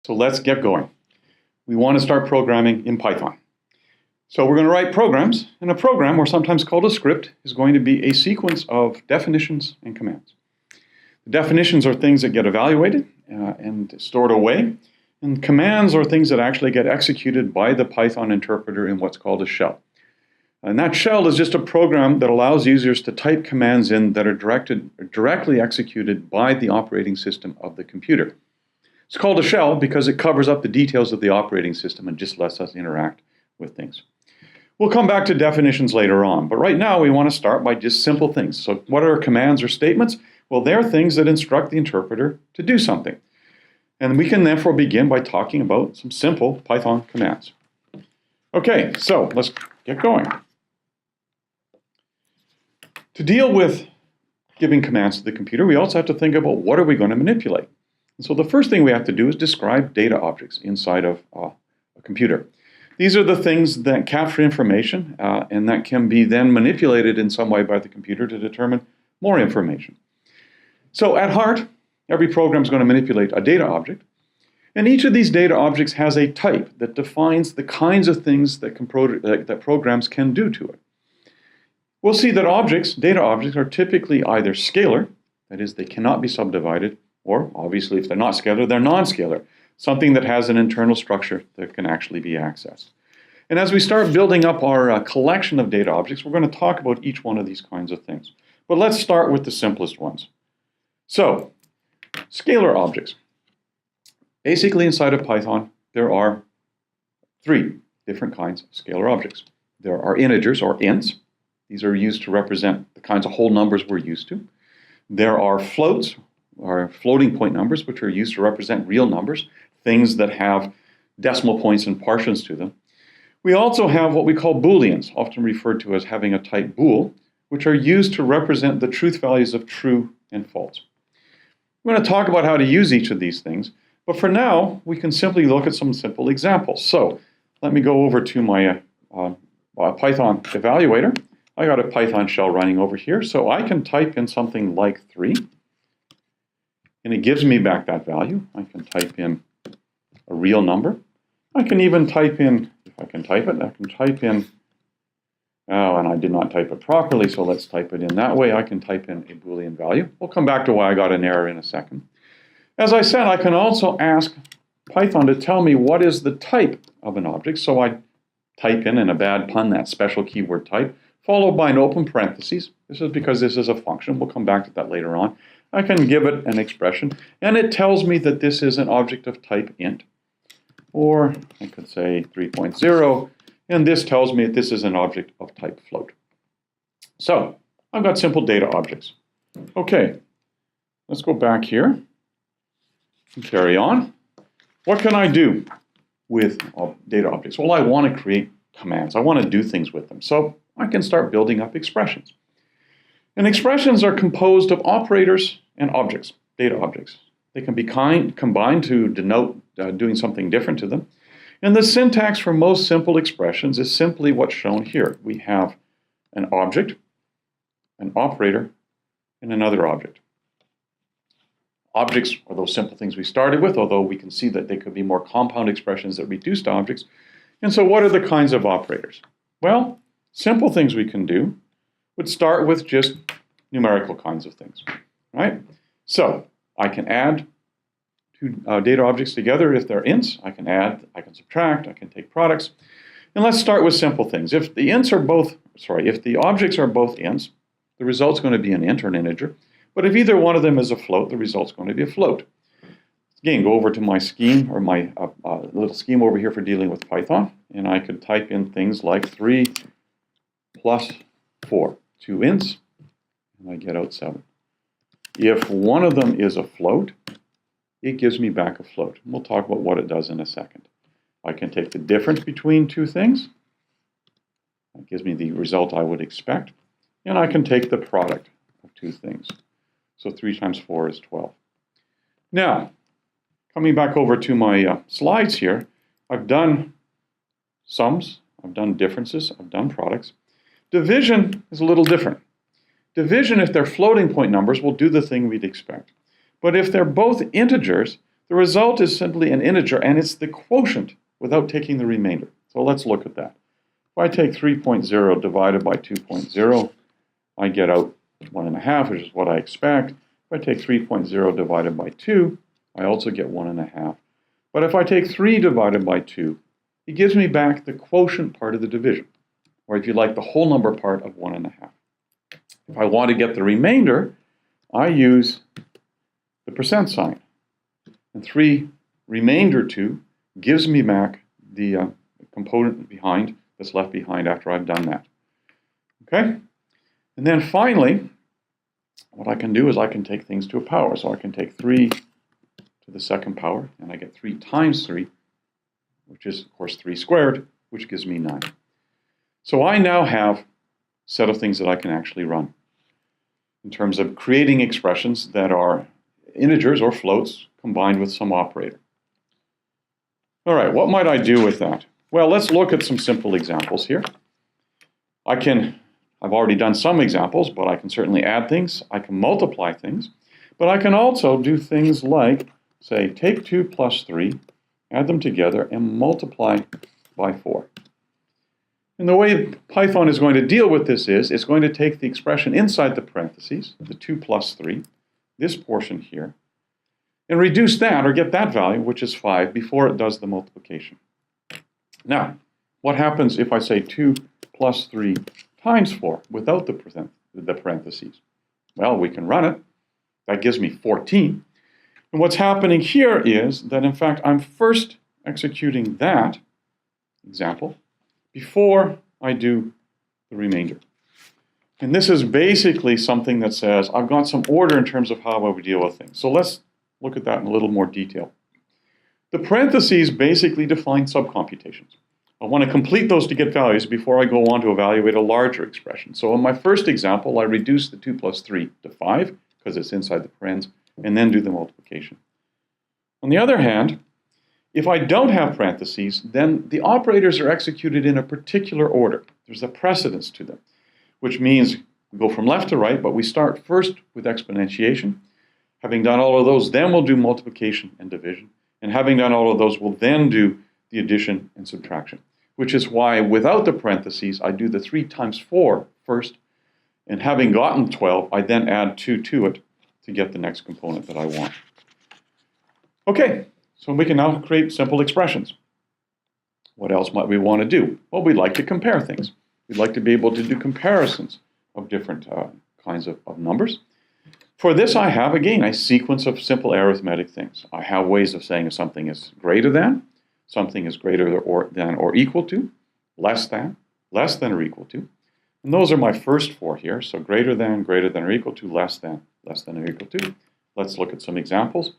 So let's get going. We want to start programming in Python. So we're going to write programs, and a program, or sometimes called a script, is going to be a sequence of definitions and commands. The definitions are things that get evaluated and stored away, and commands are things that actually get executed by the Python interpreter in what's called a shell. And that shell is just a program that allows users to type commands in that are directly executed by the operating system of the computer. It's called a shell because it covers up the details of the operating system and just lets us interact with things. We'll come back to definitions later on, but right now we want to start by just simple things. So what are commands or statements? Well, they're things that instruct the interpreter to do something. And we can therefore begin by talking about some simple Python commands. Okay, so let's get going. To deal with giving commands to the computer, we also have to think about what are we going to manipulate. And so the first thing we have to do is describe data objects inside of a computer. These are the things that capture information and that can be then manipulated in some way by the computer to determine more information. So at heart, every program is going to manipulate a data object, and each of these data objects has a type that defines the kinds of things that programs can do to it. We'll see that data objects, are typically either scalar, that is, they cannot be subdivided, or obviously if they're not scalar, they're non-scalar, something that has an internal structure that can actually be accessed. And as we start building up our collection of data objects, we're going to talk about each one of these kinds of things. But let's start with the simplest ones. So, scalar objects. Basically, inside of Python, there are three different kinds of scalar objects. There are integers, or ints. These are used to represent the kinds of whole numbers we're used to. There are floats, or floating point numbers, which are used to represent real numbers, things that have decimal points and partials to them. We also have what we call booleans, often referred to as having a type bool, which are used to represent the truth values of true and false. We're going to talk about how to use each of these things, but for now, we can simply look at some simple examples. So let me go over to my Python evaluator. I got a Python shell running over here, so I can type in something like 3, and it gives me back that value. I can type in a real number. I can even type in, if I can type it, I can type in, oh, and I did not type it properly, so let's type it in that way. I can type in a Boolean value. We'll come back to why I got an error in a second. As I said, I can also ask Python to tell me what is the type of an object. So I type in a bad pun, that special keyword type, followed by an open parentheses. This is because this is a function. We'll come back to that later on. I can give it an expression, and it tells me that this is an object of type int. Or I could say 3.0, and this tells me that this is an object of type float. So I've got simple data objects. Okay, let's go back here and carry on. What can I do with data objects? Well, I want to create commands. I want to do things with them. So I can start building up expressions. And expressions are composed of operators and objects, data objects. They can be combined to denote doing something different to them. And the syntax for most simple expressions is simply what's shown here. We have an object, an operator, and another object. Objects are those simple things we started with, although we can see that they could be more compound expressions that reduce to objects. And so what are the kinds of operators? Well, simple things we can do would start with just numerical kinds of things, right? So I can add two data objects together if they're ints. I can add, I can subtract, I can take products. And let's start with simple things. If the objects are both ints, the result's going to be an int or an integer. But if either one of them is a float, the result's going to be a float. Again, go over to my scheme, or my little scheme over here for dealing with Python, and I could type in things like 3 plus 4, 2 ints, and I get out 7. If one of them is a float, it gives me back a float. We'll talk about what it does in a second. I can take the difference between two things. That gives me the result I would expect. And I can take the product of two things. So 3 times 4 is 12. Now, coming back over to my slides here, I've done sums, I've done differences, I've done products. Division is a little different. Division, if they're floating point numbers, will do the thing we'd expect. But if they're both integers, The result is simply an integer, and it's the quotient without taking the remainder. So let's look at that. If I take 3.0 divided by 2.0, I get out 1.5, which is what I expect. If I take 3.0 divided by 2, I also get 1.5. But if I take 3 divided by 2, it gives me back the quotient part of the division, or if you like, the whole number part of 1.5. If I want to get the remainder, I use the percent sign. And 3 remainder 2 gives me back the component behind that's left behind after I've done that. Okay? And then finally, what I can do is I can take things to a power. So I can take 3 to the second power, and I get 3 times 3, which is, of course, 3 squared, which gives me 9. So I now have a set of things that I can actually run in terms of creating expressions that are integers or floats combined with some operator. All right, what might I do with that? Well, let's look at some simple examples here. I've already done some examples, but I can certainly add things. I can multiply things, but I can also do things like, say, take 2 plus 3, add them together, and multiply by 4. And the way Python is going to deal with this is, it's going to take the expression inside the parentheses, the 2 plus 3, this portion here, and reduce that, or get that value, which is 5, before it does the multiplication. Now, what happens if I say 2 plus 3 times 4 without the parentheses? Well, we can run it. That gives me 14. And what's happening here is that, in fact, I'm first executing that example before I do the remainder. And this is basically something that says I've got some order in terms of how I would deal with things. So let's look at that in a little more detail. The parentheses basically define subcomputations. I want to complete those to get values before I go on to evaluate a larger expression. So in my first example, I reduce the 2 plus 3 to 5, because it's inside the parens, and then do the multiplication. On the other hand, if I don't have parentheses, then the operators are executed in a particular order. There's a precedence to them, which means we go from left to right, but we start first with exponentiation. Having done all of those, then we'll do multiplication and division. And having done all of those, we'll then do the addition and subtraction, which is why without the parentheses, I do the 3 times 4 first, and having gotten 12, I then add 2 to it to get the next component that I want. Okay, so we can now create simple expressions. What else might we want to do? Well, we'd like to compare things. We'd like to be able to do comparisons of different kinds of numbers. For this, I have, again, a sequence of simple arithmetic things. I have ways of saying if something is greater than, something is greater than or equal to, less than or equal to. And those are my first 4 here. So greater than or equal to, less than or equal to. Let's look at some examples.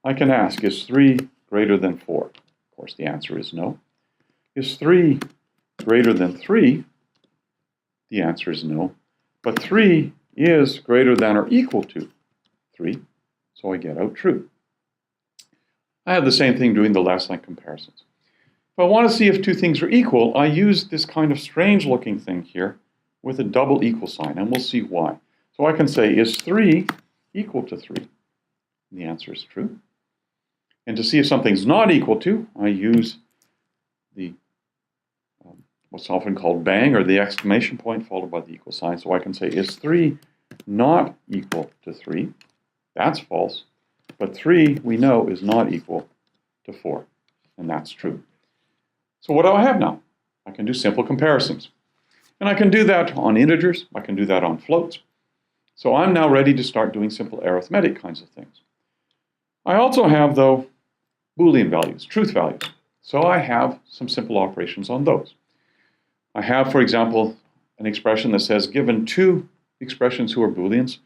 I can ask, is 3 greater than 4? Of course, the answer is no. Is 3 greater than 3? The answer is no. But 3 is greater than or equal to 3, so I get out true. I have the same thing doing the less than comparisons. If I want to see if 2 things are equal, I use this kind of strange looking thing here with a double equal sign, and we'll see why. So I can say, is 3 equal to 3? And the answer is true. And to see if something's not equal to, I use the what's often called bang, or the exclamation point followed by the equal sign. So I can say, is 3 not equal to 3? That's false. But 3, we know, is not equal to 4. And that's true. So what do I have now? I can do simple comparisons. And I can do that on integers. I can do that on floats. So I'm now ready to start doing simple arithmetic kinds of things. I also have, though, Boolean values, truth values. So I have some simple operations on those. I have, for example, an expression that says, given 2 expressions who are Booleans,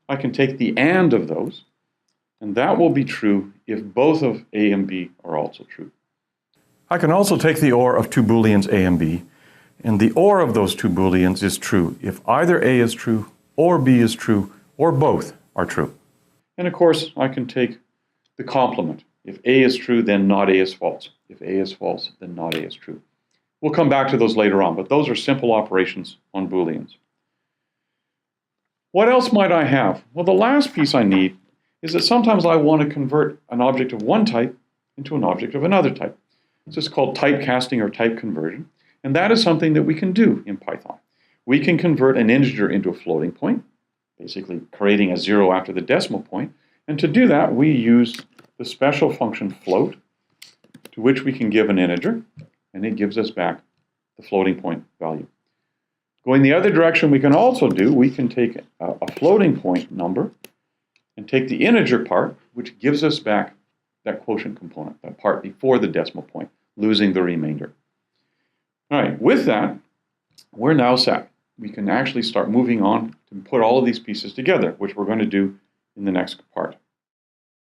I can take the AND of those, and that will be true if both of A and B are also true. I can also take the OR of 2 Booleans A and B, and the OR of those 2 Booleans is true if either A is true, or B is true, or both are true. And of course, I can take the complement. If A is true, then not A is false. If A is false, then not A is true. We'll come back to those later on, but those are simple operations on Booleans. What else might I have? Well, the last piece I need is that sometimes I want to convert an object of one type into an object of another type. This is called typecasting or type conversion, and that is something that we can do in Python. We can convert an integer into a floating point, basically creating a 0 after the decimal point, and to do that we use the special function float, to which we can give an integer, and it gives us back the floating point value. Going the other direction, we can also take a floating point number and take the integer part, which gives us back that quotient component, that part before the decimal point, losing the remainder. All right, with that, we're now set. We can actually start moving on to put all of these pieces together, which we're going to do in the next part.